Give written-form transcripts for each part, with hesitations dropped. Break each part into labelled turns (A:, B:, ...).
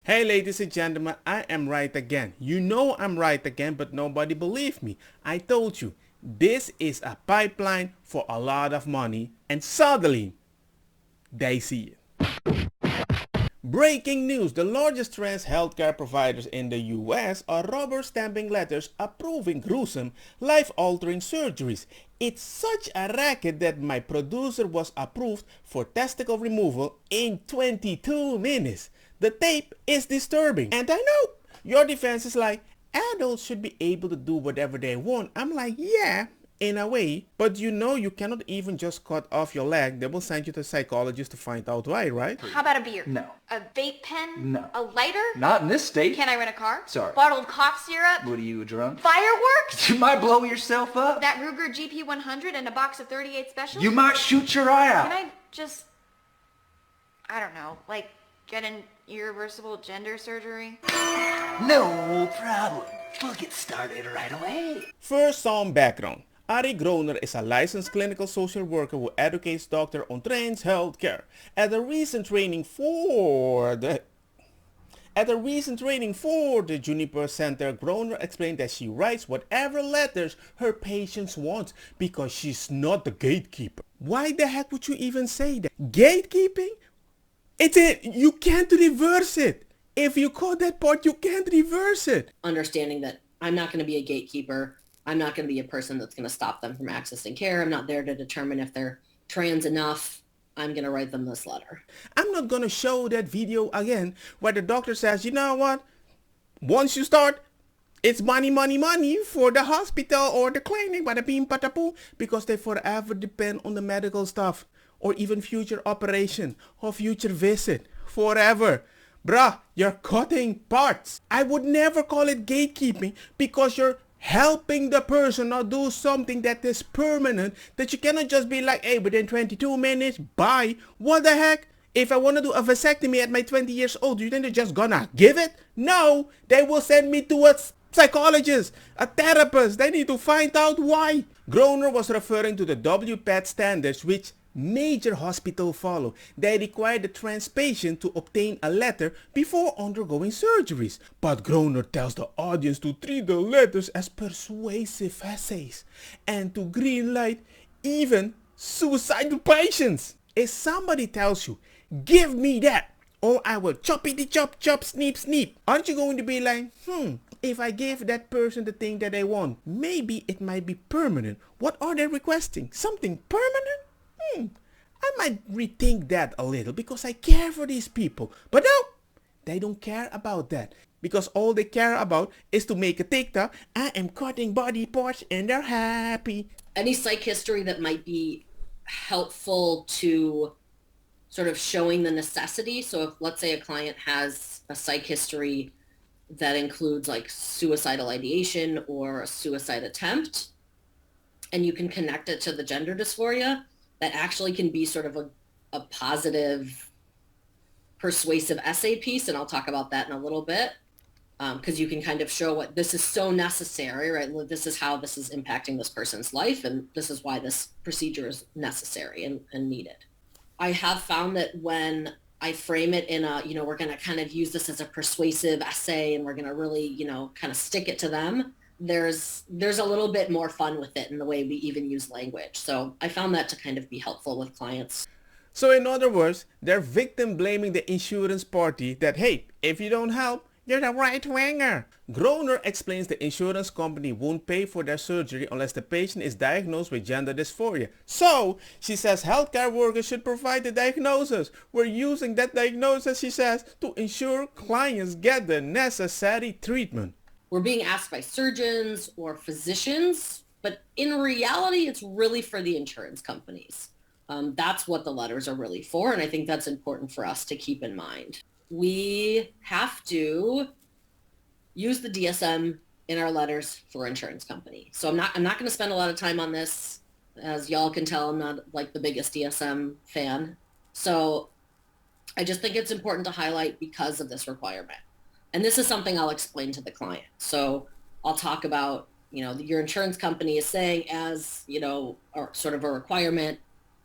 A: Hey ladies and gentlemen, I am right again. You know I'm right again, but nobody believed me. I told you, this is a pipeline for a lot of money, and suddenly, they see it. Breaking news, the largest trans healthcare providers in the US are rubber stamping letters approving gruesome, life-altering surgeries. It's such a racket that my producer was approved for testicle removal in 22 minutes. The tape is disturbing. And I know your defense is like, adults should be able to do whatever they want. I'm like, yeah, in a way, but you know you cannot even just cut off your leg. They will send you to a psychologist to find out why, right?
B: How about a beer?
C: No.
B: A vape pen?
C: No.
B: A lighter?
C: Not in this state.
B: Can I rent a car?
C: Sorry.
B: Bottled cough syrup?
C: What are you, drunk?
B: Fireworks?
C: You might blow yourself up.
B: That Ruger GP100 and a box of 38 specials?
C: You might shoot your eye out.
B: Can I just, I don't know, like get an irreversible gender surgery?
C: No problem. We'll get started right away.
A: First, some background. Groner is a licensed clinical social worker who educates doctors on trans health care. At a recent training for the Juniper Center, Groner explained that she writes whatever letters her patients want because she's not the gatekeeper. Why the heck would you even say that? Gatekeeping? You can't reverse it. If you call that part, you can't reverse it.
D: Understanding that I'm not going to be a gatekeeper. I'm not going to be a person that's going to stop them from accessing care. I'm not there to determine if they're trans enough. I'm going to write them this letter.
A: I'm not going to show that video again where the doctor says, you know what? Once you start, it's money, money, money for the hospital or the clinic, bada bing, bada boom, because they forever depend on the medical stuff or even future operation or future visit. Forever. Bruh, you're cutting parts. I would never call it gatekeeping because you're helping the person or do something that is permanent, that you cannot just be like, hey, within 22 minutes, bye. What the heck? If I want to do a vasectomy at my 20 years old, you think they're just gonna give it? No, they will send me to a psychologist, a therapist. They need to find out why. Groner was referring to the WPATH standards which major hospitals follow. They require the trans patient to obtain a letter before undergoing surgeries. But Groner tells the audience to treat the letters as persuasive essays and to greenlight even suicidal patients. If somebody tells you, give me that, or I will choppity chop chop sneep sneep, aren't you going to be like, if I give that person the thing that they want, maybe it might be permanent. What are they requesting? Something permanent? I might rethink that a little because I care for these people. But no, they don't care about that. Because all they care about is to make a TikTok. I am cutting body parts and they're happy.
D: Any psych history that might be helpful to sort of showing the necessity. So if, let's say, a client has a psych history that includes like suicidal ideation or a suicide attempt, and you can connect it to the gender dysphoria, that actually can be sort of a positive, persuasive essay piece. And I'll talk about that in a little bit, because you can kind of show what this is so necessary, right? This is how this is impacting this person's life, and this is why this procedure is necessary and needed. I have found that when I frame it in a, we're going to kind of use this as a persuasive essay and we're going to really, kind of stick it to them, there's a little bit more fun with it in the way we even use language. So I found that to kind of be helpful with clients.
A: So in other words, they're victim blaming the insurance party that, hey, if you don't help, you're the right-winger. Groner explains the insurance company won't pay for their surgery unless the patient is diagnosed with gender dysphoria. So, she says healthcare workers should provide the diagnosis. We're using that diagnosis, she says, to ensure clients get the necessary treatment.
D: We're being asked by surgeons or physicians, but in reality, it's really for the insurance companies. That's what the letters are really for, and I think that's important for us to keep in mind. We have to use the DSM in our letters for insurance company. So I'm not going to spend a lot of time on this. As y'all can tell, I'm not like the biggest DSM fan. So I just think it's important to highlight because of this requirement. And this is something I'll explain to the client. So I'll talk about, your insurance company is saying as, or sort of a requirement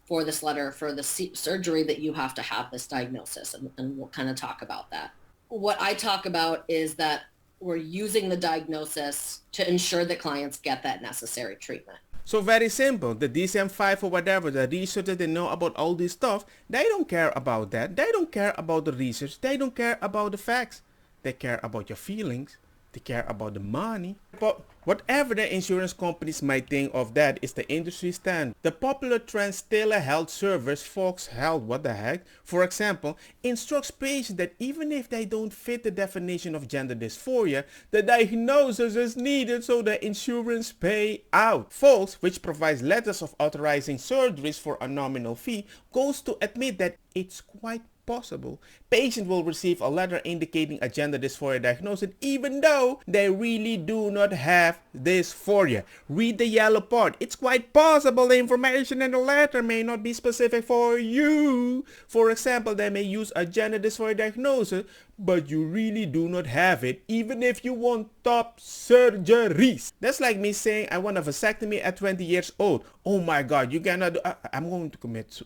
D: for this letter, for the surgery, that you have to have this diagnosis. And we'll kind of talk about that. what I talk about is that we're using the diagnosis to ensure that clients get that necessary treatment.
A: So very simple. The DSM-5 or whatever, the research that they know about all this stuff, they don't care about that. They don't care about the research. They don't care about the facts. They care about your feelings. They care about the money. But whatever the insurance companies might think of, that is the industry stand. The popular trends telehealth service Folx Health, what the heck, for example, instructs patients that even if they don't fit the definition of gender dysphoria, the diagnosis is needed so the insurance pay out. Folx, which provides letters of authorizing surgeries for a nominal fee, goes to admit that it's quite possible patients will receive a letter indicating a gender dysphoria diagnosis even though they really do not have dysphoria. Read the yellow part. It's quite possible the information in the letter may not be specific for you. For example, they may use a gender dysphoria diagnosis, but you really do not have it even if you want top surgeries. That's like me saying I want a vasectomy at 20 years old. Oh my god, you cannot do, I'm going to commit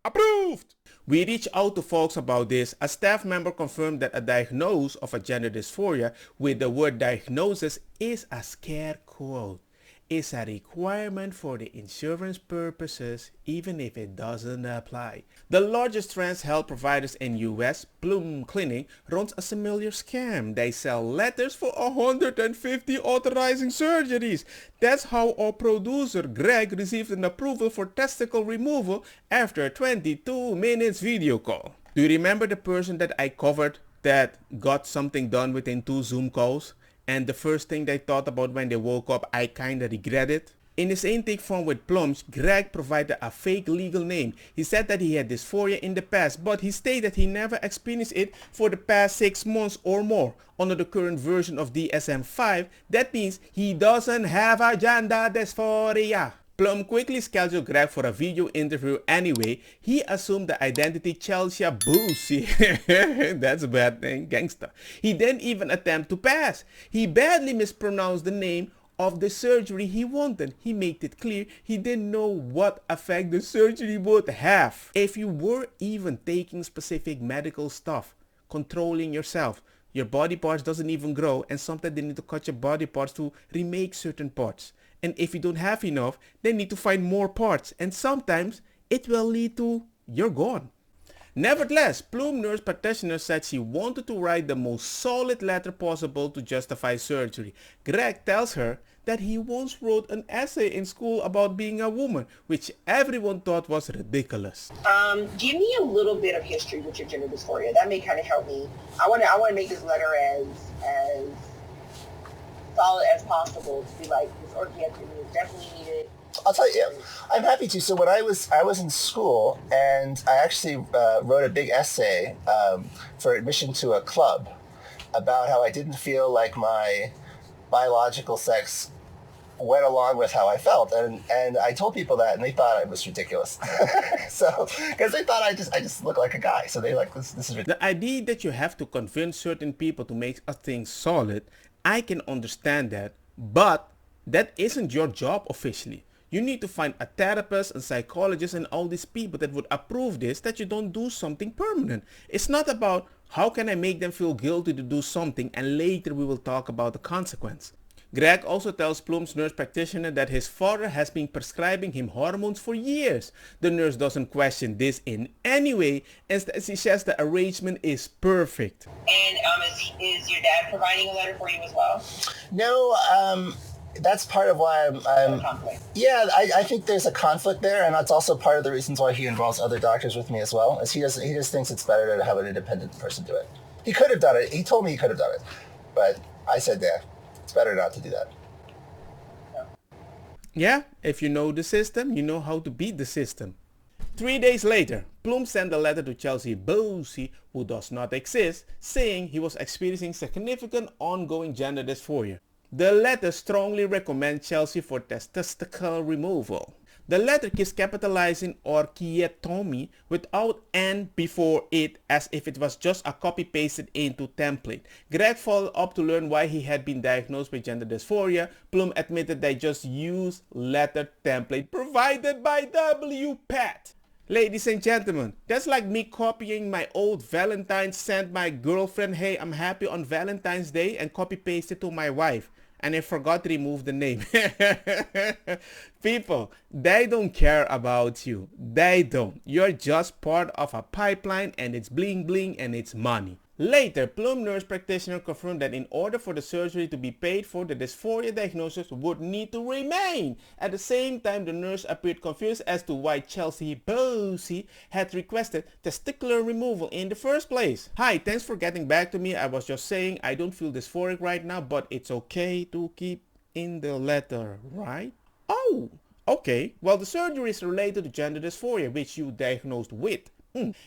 A: approved. We reached out to Folx about this. A staff member confirmed that a diagnosis of a gender dysphoria with the word diagnosis is a scare quote. It's a requirement for the insurance purposes even if it doesn't apply. The largest trans health providers in US, Plume Clinic, runs a similar scam. They sell letters for 150 authorizing surgeries. That's how our producer Gregg received an approval for testicle removal after a 22 minutes video call. Do you remember the person that I covered that got something done within 2 Zoom calls? And the first thing they thought about when they woke up, I kinda regret it? In his intake form with Plume, Gregg provided a fake legal name. He said that he had dysphoria in the past, but he stated he never experienced it for the past 6 months or more. Under the current version of DSM-5, that means he doesn't have a gender dysphoria. Plume quickly scheduled Gregg for a video interview anyway. He assumed the identity Chelsea Boosie. That's a bad thing, gangster. He didn't even attempt to pass. He badly mispronounced the name of the surgery he wanted. He made it clear he didn't know what effect the surgery would have. If you were even taking specific medical stuff, controlling yourself, your body parts doesn't even grow, and sometimes they need to cut your body parts to remake certain parts. And if you don't have enough, they need to find more parts. And sometimes it will lead to you're gone. Nevertheless, Plume nurse practitioner said she wanted to write the most solid letter possible to justify surgery. Gregg tells her that he once wrote an essay in school about being a woman, which everyone thought was ridiculous.
E: Give me a little bit of history with your gender dysphoria. That may kind of help me. I want to make this letter as solid as possible to be like, this orchiectomy is definitely needed.
F: I'll tell you, I'm happy to. So when I was in school, and I actually wrote a big essay for admission to a club about how I didn't feel like my biological sex went along with how I felt, and I told people that, and they thought it was ridiculous. So because they thought I just look like a guy, so they like this is ridiculous.
A: The idea that you have to convince certain people to make a thing solid, I can understand that, but that isn't your job officially. You need to find a therapist and psychologist and all these people that would approve this, that you don't do something permanent. It's not about how can I make them feel guilty to do something and later we will talk about the consequence. Gregg also tells Plume's nurse practitioner that his father has been prescribing him hormones for years. The nurse doesn't question this in any way, and she says the arrangement is perfect.
E: And is your dad providing a letter for you as well?
F: No, that's part of why I'm
E: conflict.
F: Yeah, I think there's a conflict there, and that's also part of the reasons why he involves other doctors with me as well, is he just thinks it's better to have an independent person do it. He could have done it. He told me he could have done it, but I said, yeah, it's better not to do that.
A: Yeah, if you know the system, you know how to beat the system. 3 days later, Plume sent a letter to Chelsea Boosie, who does not exist, saying he was experiencing significant ongoing gender dysphoria. The letter strongly recommends Chelsea for testicle removal. The letter keeps capitalizing Orchiectomy without "n" before it, as if it was just a copy-pasted into template. Gregg followed up to learn why he had been diagnosed with gender dysphoria. Plume admitted they just used letter template provided by WPATH. Ladies and gentlemen, that's like me copying my old Valentine's, sent my girlfriend, hey, I'm happy on Valentine's Day, and copy paste it to my wife. And I forgot to remove the name. People, they don't care about you. They don't. You're just part of a pipeline, and it's bling bling and it's money. Later, Plume nurse practitioner confirmed that in order for the surgery to be paid for, the dysphoria diagnosis would need to remain. At the same time, the nurse appeared confused as to why Chelsea Bosey had requested testicular removal in the first place. Hi, thanks for getting back to me. I was just saying I don't feel dysphoric right now, but it's okay to keep in the letter, right? Oh, okay. Well, the surgery is related to gender dysphoria, which you diagnosed with.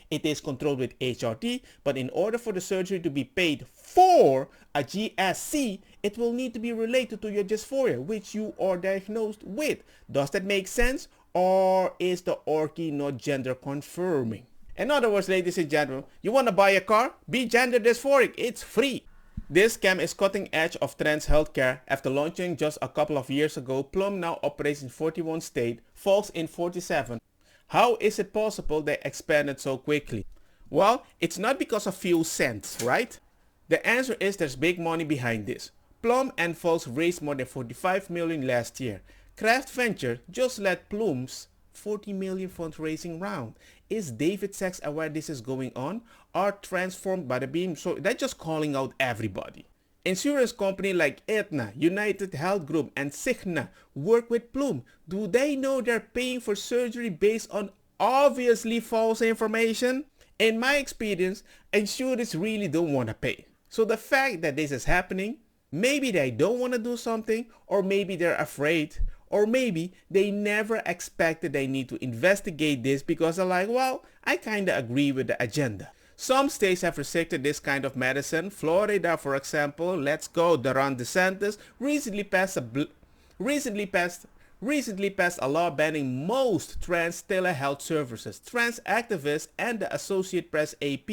A: It is controlled with HRT, but in order for the surgery to be paid for a GSC, it will need to be related to your dysphoria, which you are diagnosed with. Does that make sense? Or is the Orchie not gender confirming? In other words, ladies and gentlemen, you want to buy a car? Be gender dysphoric. It's free. This scam is cutting edge of trans healthcare. After launching just a couple of years ago, Plume now operates in 41 states, Folx in 47. How is it possible they expanded so quickly? Well, it's not because of few cents, right? The answer is there's big money behind this. Plume and Folx raised more than 45 million last year. Kraft Venture just led Plume's 40 million fundraising round. Is David Sachs aware this is going on? Are transformed by the beam? So they're just calling out everybody. Insurance company like Aetna, United Health Group, and Cigna work with Plume. Do they know they're paying for surgery based on obviously false information? In my experience, insurers really don't want to pay. So the fact that this is happening, maybe they don't want to do something, or maybe they're afraid, or maybe they never expected they need to investigate this because they're like, well, I kind of agree with the agenda. Some states have restricted this kind of medicine. Florida, for example, let's go, Ron DeSantis, recently passed a law banning most trans telehealth services. Trans activists and the Associated Press AP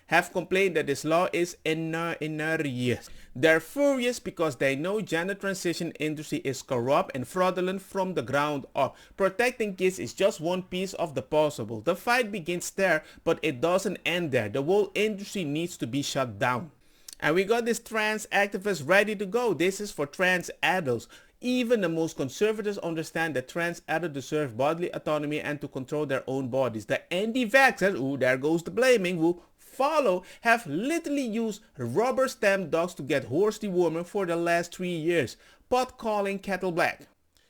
A: have complained that this law is injurious. They're furious because they know gender transition industry is corrupt and fraudulent from the ground up. Protecting kids is just one piece of the puzzle. The fight begins there, but it doesn't end there. The whole industry needs to be shut down. And we got this trans activists ready to go. This is for trans adults. Even the most conservatives understand that trans adults deserve bodily autonomy and to control their own bodies. The anti-vaxxers, ooh, there goes the blaming, who follow, have literally used rubber stamp dogs to get horse dewormer for the last 3 years. Pot calling kettle black.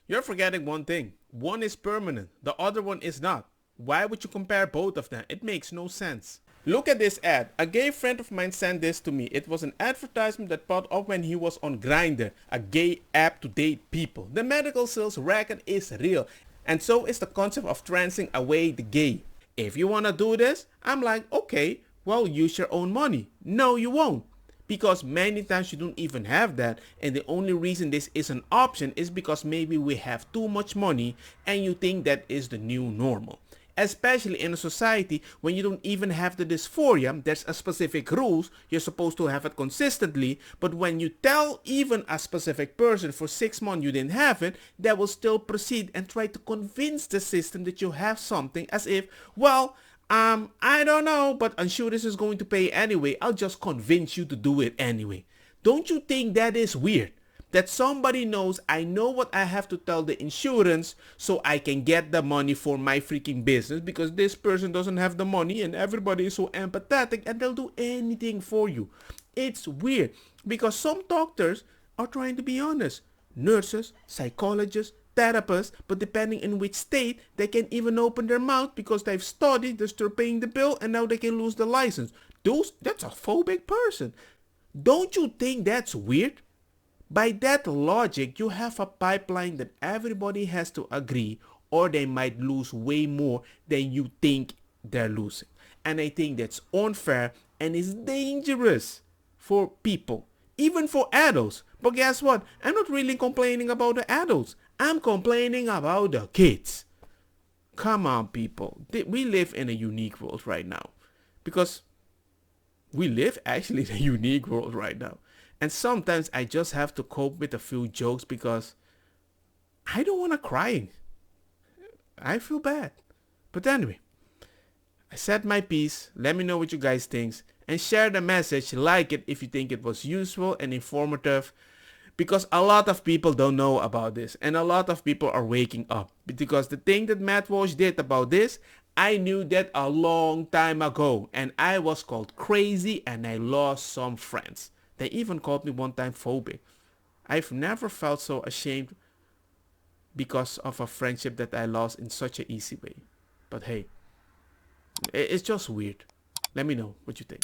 A: You're forgetting one thing. One is permanent, the other one is not. Why would you compare both of them? It makes no sense. Look at this ad. A gay friend of mine sent this to me. It was an advertisement that popped up when he was on Grindr, a gay app to date people. The medical sales racket is real, and so is the concept of transing away the gay. If you want to do this, I'm like, okay, well, use your own money. No, you won't. Because many times you don't even have that, and the only reason this is an option is because maybe we have too much money and you think that is the new normal. Especially in a society when you don't even have the dysphoria, there's a specific rules, you're supposed to have it consistently, but when you tell even a specific person for 6 months you didn't have it, they will still proceed and try to convince the system that you have something as if, well, I don't know, but insurance is going to pay anyway, I'll just convince you to do it anyway. Don't you think that is weird? That somebody knows I know what I have to tell the insurance so I can get the money for my freaking business because this person doesn't have the money and everybody is so empathetic and they'll do anything for you. It's weird because some doctors are trying to be honest. Nurses, psychologists, therapists, but depending in which state, they can even open their mouth because they've studied, they're still paying the bill and now they can lose the license. That's a phobic person. Don't you think that's weird? By that logic, you have a pipeline that everybody has to agree or they might lose way more than you think they're losing. And I think that's unfair and is dangerous for people, even for adults. But guess what? I'm not really complaining about the adults. I'm complaining about the kids. Come on, people. We live in a unique world right now. Because we live actually in a unique world right now. And sometimes I just have to cope with a few jokes because I don't want to cry. I feel bad. But anyway, I said my piece. Let me know what you guys think. And share the message. Like it if you think it was useful and informative. Because a lot of people don't know about this. And a lot of people are waking up. Because the thing that Matt Walsh did about this, I knew that a long time ago. And I was called crazy and I lost some friends. They even called me one time phobic. I've never felt so ashamed because of a friendship that I lost in such an easy way. But hey, it's just weird. Let me know what you think.